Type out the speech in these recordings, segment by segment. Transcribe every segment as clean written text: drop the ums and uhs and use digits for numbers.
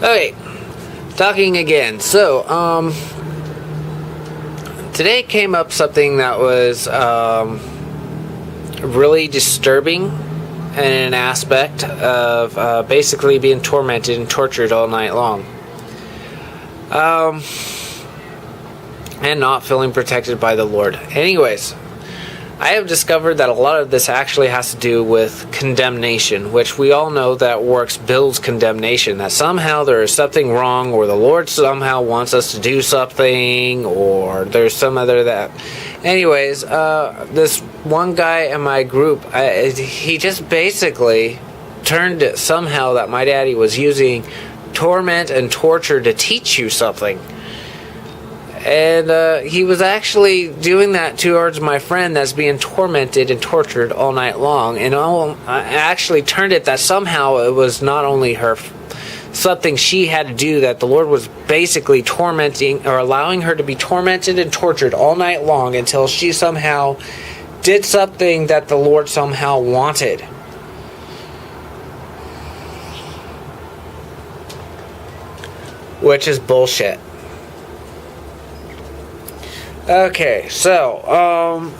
Okay, talking again. So, today came up something that was really disturbing in an aspect of basically being tormented and tortured all night long. And not feeling protected by the Lord. Anyways, I have discovered that a lot of this actually has to do with condemnation, which we all know that works builds condemnation, that somehow there is something wrong, or the Lord somehow wants us to do something, or there's some other that. Anyways, this one guy in my group, he just basically turned it somehow that my daddy was using torment and torture to teach you something. And he was actually doing that towards my friend that's being tormented and tortured all night long. And I actually turned it that somehow it was not only her, something she had to do, that the Lord was basically tormenting or allowing her to be tormented and tortured all night long until she somehow did something that the Lord somehow wanted. Which is bullshit. Okay, so,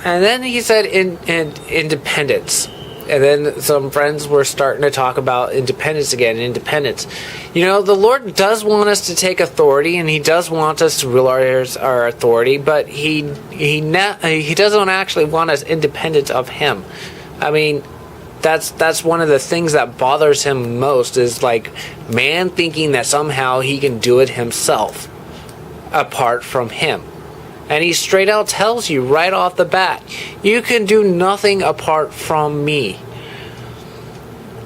and then he said independence. And then some friends were starting to talk about independence again, independence. You know, the Lord does want us to take authority, and He does want us to realize our authority, but He doesn't actually want us independent of Him. I mean, that's one of the things that bothers Him most, is like man thinking that somehow he can do it himself apart from Him. And He straight out tells you right off the bat, you can do nothing apart from me.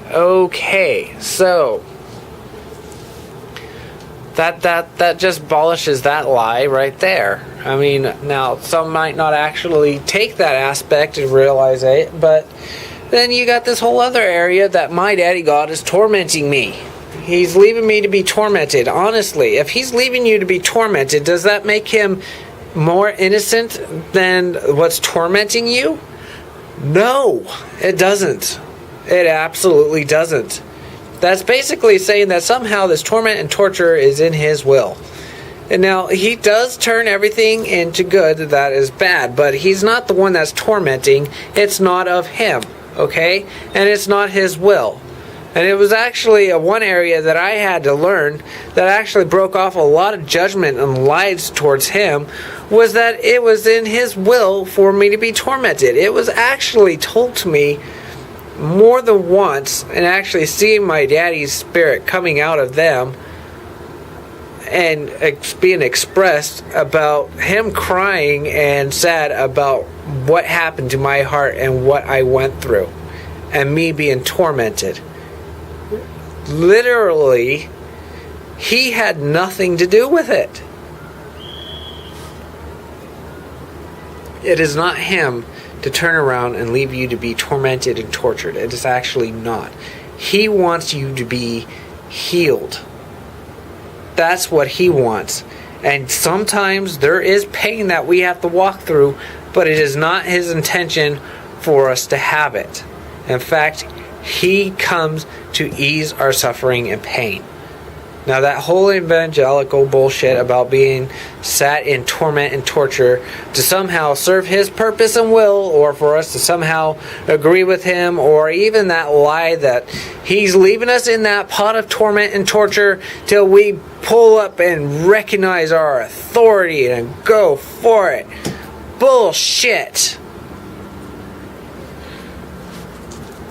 Okay, so that just abolishes that lie right there. I mean, now some might not actually take that aspect and realize it, but then you got this whole other area that my daddy God is tormenting me. He's leaving me to be tormented. Honestly, if He's leaving you to be tormented, does that make Him more innocent than what's tormenting you? No, it doesn't. It absolutely doesn't. That's basically saying that somehow this torment and torture is in His will. And now, He does turn everything into good that is bad, but He's not the one that's tormenting. It's not of Him, okay? And it's not His will. And it was actually one area that I had to learn that actually broke off a lot of judgment and lies towards Him, was that it was in His will for me to be tormented. It was actually told to me more than once, and actually seeing my daddy's spirit coming out of them and being expressed about him crying and sad about what happened to my heart and what I went through, and me being tormented. Literally, He had nothing to do with it. It is not Him to turn around and leave you to be tormented and tortured. It is actually not. He wants you to be healed. That's what He wants. And sometimes there is pain that we have to walk through, but it is not His intention for us to have it. In fact, He comes to ease our suffering and pain. Now, that whole evangelical bullshit about being sat in torment and torture to somehow serve His purpose and will, or for us to somehow agree with Him, or even that lie that He's leaving us in that pot of torment and torture till we pull up and recognize our authority and go for it. Bullshit.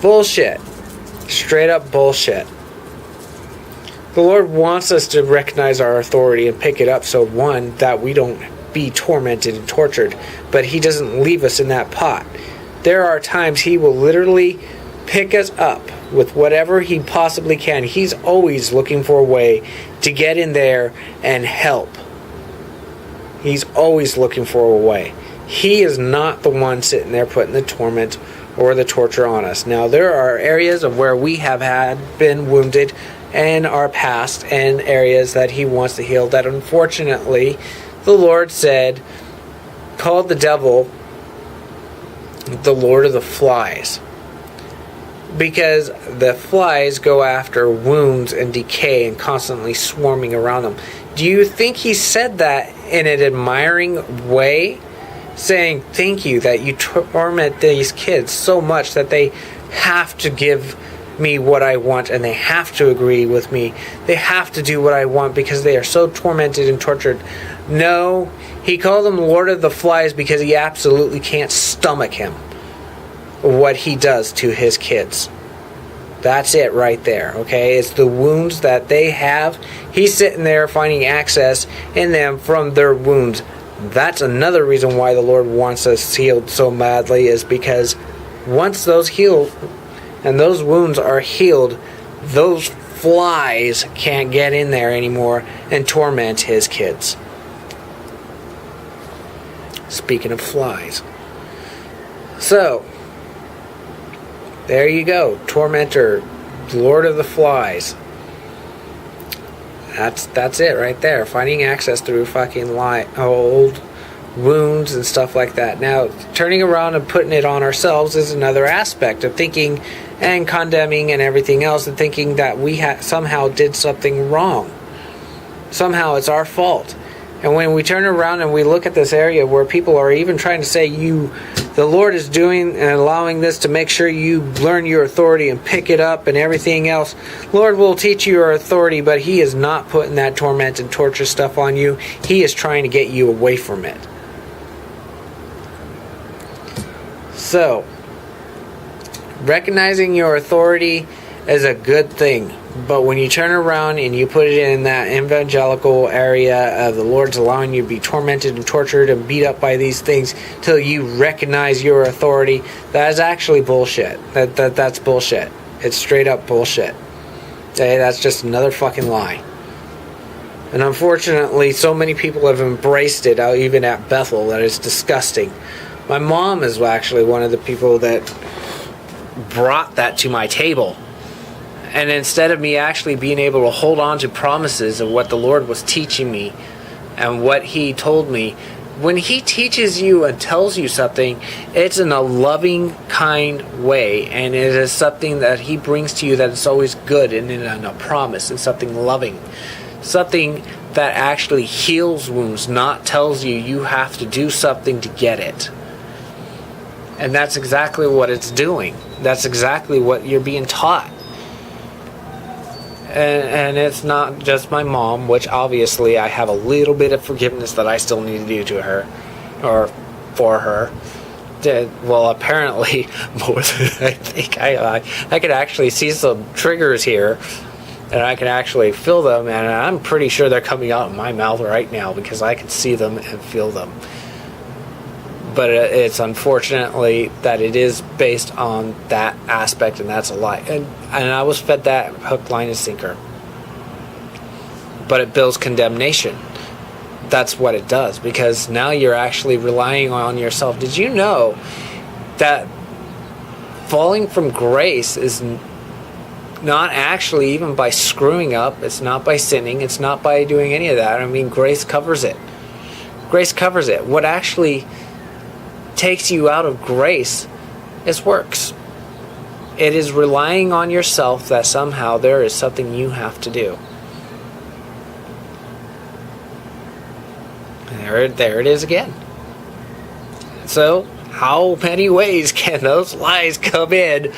Bullshit. Straight up bullshit. The Lord wants us to recognize our authority and pick it up, so one, that we don't be tormented and tortured, but He doesn't leave us in that pot. There are times He will literally pick us up with whatever He possibly can. He's always looking for a way to get in there and help. He's always looking for a way. He is not the one sitting there putting the torment or the torture on us. Now, there are areas of where we have been wounded in our past, and areas that He wants to heal, that unfortunately the Lord said, called the devil the Lord of the Flies. because the flies go after wounds and decay and constantly swarming around them. Do you think he said that in an admiring way? Saying, thank you that you torment these kids so much that they have to give me what I want and they have to agree with me. They have to do what I want because they are so tormented and tortured. No, he called him Lord of the Flies because he absolutely can't stomach him. What he does to his kids. That's it right there, okay? It's the wounds that they have. He's sitting there finding access in them from their wounds. That's another reason why the Lord wants us healed so badly, is because once those heal and those wounds are healed, those flies can't get in there anymore and torment his kids. Speaking of flies. So, there you go. Tormentor, Lord of the Flies. That's it right there. Finding access through fucking old wounds and stuff like that. Now, turning around and putting it on ourselves is another aspect of thinking and condemning and everything else, and thinking that we somehow did something wrong. Somehow it's our fault. And when we turn around and we look at this area where people are even trying to say the Lord is doing and allowing this to make sure you learn your authority and pick it up and everything else. Lord will teach you your authority, but He is not putting that torment and torture stuff on you. He is trying to get you away from it. So, recognizing your authority is a good thing. But when you turn around and you put it in that evangelical area of the Lord's allowing you to be tormented and tortured and beat up by these things till you recognize your authority, that is actually bullshit. That's bullshit. It's straight up bullshit. Okay, that's just another fucking lie. And unfortunately, so many people have embraced it, even at Bethel, that it's disgusting. My mom is actually one of the people that brought that to my table. And instead of me actually being able to hold on to promises of what the Lord was teaching me and what He told me, when He teaches you and tells you something, it's in a loving, kind way. And it is something that He brings to you that is always good and in a promise and something loving. Something that actually heals wounds, not tells you you have to do something to get it. And that's exactly what it's doing. That's exactly what you're being taught. And it's not just my mom, which obviously I have a little bit of forgiveness that I still need to do to her, or for her. Well, apparently more than I think. I could actually see some triggers here, and I can actually feel them, and I'm pretty sure they're coming out of my mouth right now because I can see them and feel them. But it's unfortunately that it is based on that aspect, and that's a lie. And I was fed that hook, line, and sinker. But it builds condemnation. That's what it does, because now you're actually relying on yourself. Did you know that falling from grace is not actually even by screwing up? It's not by sinning. It's not by doing any of that. I mean, grace covers it. Grace covers it. What actually takes you out of grace is works. It is relying on yourself that somehow there is something you have to do. There it is again. So, how many ways can those lies come in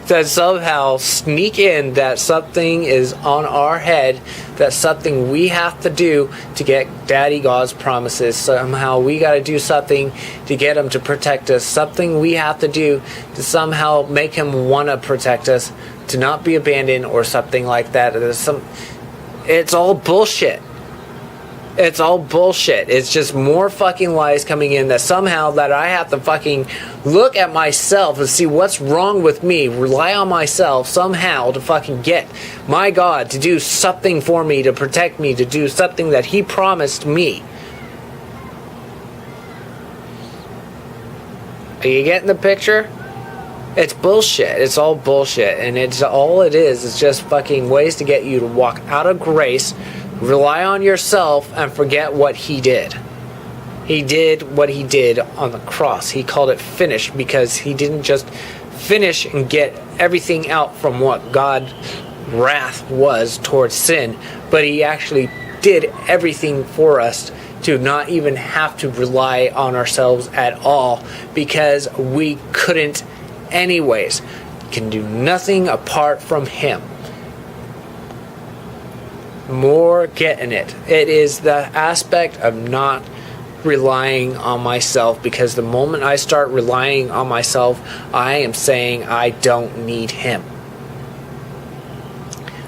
that somehow sneak in that something is on our head, that something we have to do to get Daddy God's promises? Somehow we got to do something to get Him to protect us. Something we have to do to somehow make Him want to protect us, to not be abandoned or something like that. It's all bullshit. It's all bullshit. It's just more fucking lies coming in that somehow that I have to fucking look at myself and see what's wrong with me, rely on myself somehow to fucking get my God to do something for me, to protect me, to do something that He promised me. Are you getting the picture? It's bullshit. It's all bullshit. And it's all it is just fucking ways to get you to walk out of grace, rely on yourself, and forget what He did. He did what He did on the cross. He called it finished because He didn't just finish and get everything out from what God's wrath was towards sin, but he actually did everything for us to not even have to rely on ourselves at all, because we couldn't anyways. Can do nothing apart from him. More getting it. It is the aspect of not relying on myself, because the moment I start relying on myself, I am saying I don't need him.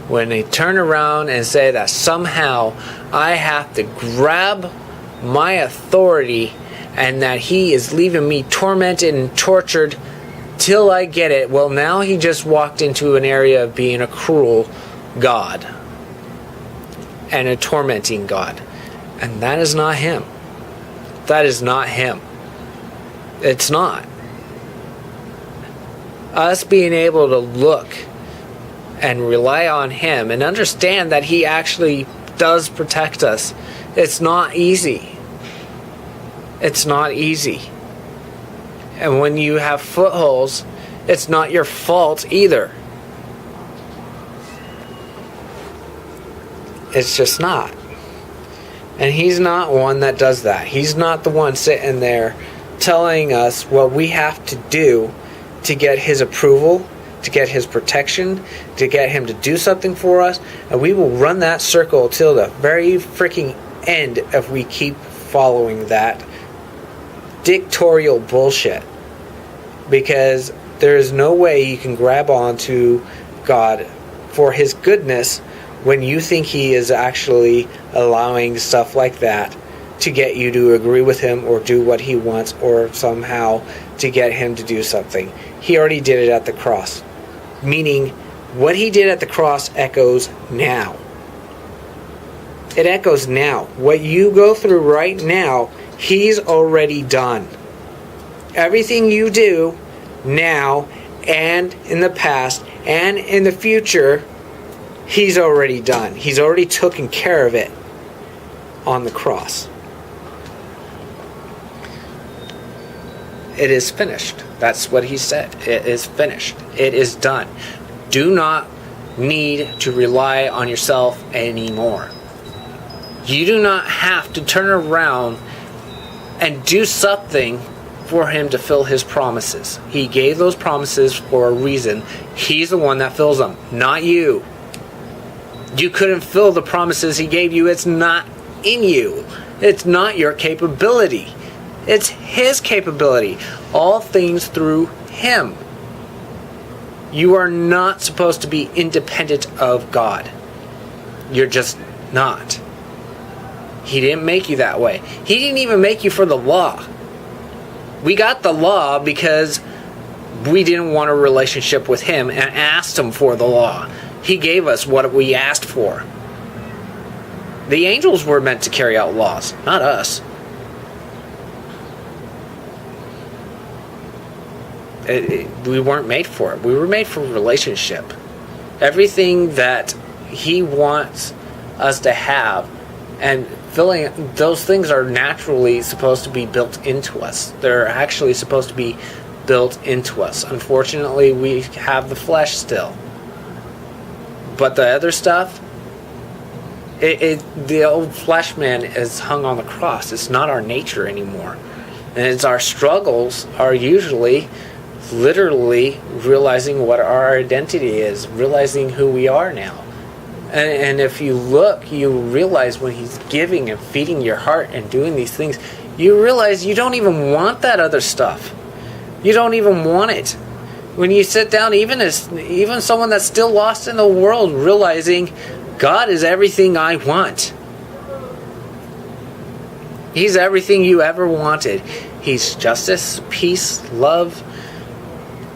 When they turn around and say that somehow I have to grab my authority and that he is leaving me tormented and tortured till I get it, well, now he just walked into an area of being a cruel God and a tormenting God. And that is not him. That is not him. It's not. Us being able to look and rely on him and understand that he actually does protect us. It's not easy. It's not easy. And when you have footholds, it's not your fault either. It's just not. And he's not one that does that. He's not the one sitting there telling us what we have to do to get his approval, to get his protection, to get him to do something for us. And we will run that circle till the very freaking end if we keep following that dictatorial bullshit. Because there is no way you can grab onto God for his goodness when you think he is actually allowing stuff like that to get you to agree with him or do what he wants, or somehow to get him to do something. He already did it at the cross. Meaning, what he did at the cross echoes now. It echoes now. What you go through right now, he's already done. Everything you do now and in the past and in the future, he's already done. He's already taken care of it on the cross. It is finished. That's what he said. It is finished. It is done. Do not need to rely on yourself anymore. You do not have to turn around and do something for him to fill his promises. He gave those promises for a reason. He's the one that fills them, not you. You couldn't fill the promises he gave you. It's not in you. It's not your capability. It's his capability. All things through him. You are not supposed to be independent of God. You're just not. He didn't make you that way. He didn't even make you for the law. We got the law because we didn't want a relationship with him and asked him for the law. He gave us what we asked for. The angels were meant to carry out laws, not us. We weren't made for it. We were made for relationship. Everything that he wants us to have, and filling those things are naturally supposed to be built into us. They're actually supposed to be built into us. Unfortunately, we have the flesh still. But the other stuff, the old flesh man is hung on the cross. It's not our nature anymore. And it's our struggles are usually literally realizing what our identity is, realizing who we are now. And if you look, you realize when he's giving and feeding your heart and doing these things, you realize you don't even want that other stuff. You don't even want it. When you sit down, even someone that's still lost in the world, realizing God is everything I want. He's everything you ever wanted. He's justice, peace, love,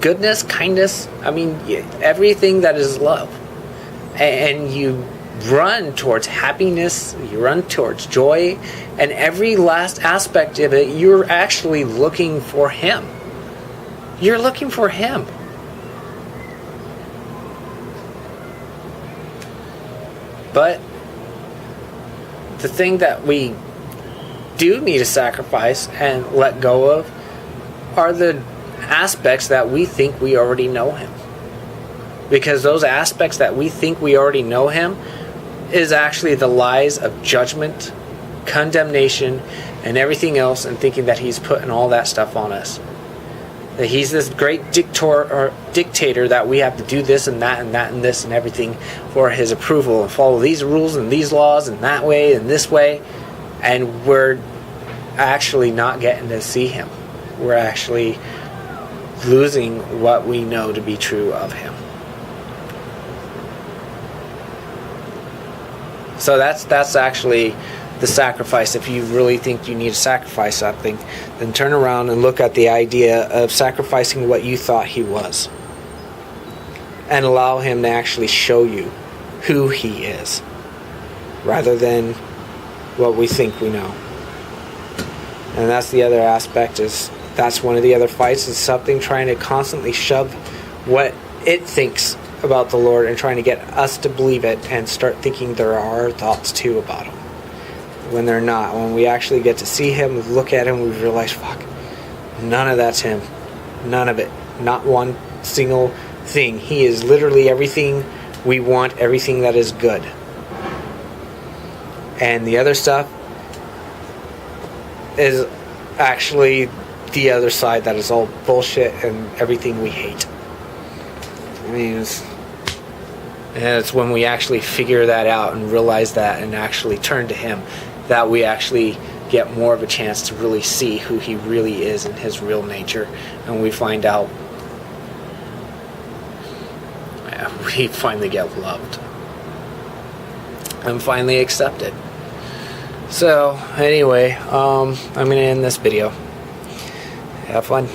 goodness, kindness. I mean, everything that is love. And you run towards happiness, you run towards joy, and every last aspect of it, you're actually looking for him. You're looking for him. But the thing that we do need to sacrifice and let go of are the aspects that we think we already know him. Because those aspects that we think we already know him is actually the lies of judgment, condemnation, and everything else, and thinking that he's putting all that stuff on us. That he's this great dictator that we have to do this and that and that and this and everything for his approval, and follow these rules and these laws and that way and this way, and we're actually not getting to see him. We're actually losing what we know to be true of him. So that's actually the sacrifice. If you really think you need to sacrifice something, then turn around and look at the idea of sacrificing what you thought he was, and allow him to actually show you who he is, rather than what we think we know. And that's the other aspect, is that's one of the other fights, is something trying to constantly shove what it thinks about the Lord and trying to get us to believe it and start thinking there are thoughts too about him, when they're not. When we actually get to see him, look at him, we realize, fuck, none of that's him. None of it. Not one single thing. He is literally everything we want, everything that is good. And the other stuff is actually the other side that is all bullshit and everything we hate. I mean, it's when we actually figure that out and realize that and actually turn to him that we actually get more of a chance to really see who he really is and his real nature. And we find out, we finally get loved and finally accepted. So anyway, I'm going to end this video. Have fun.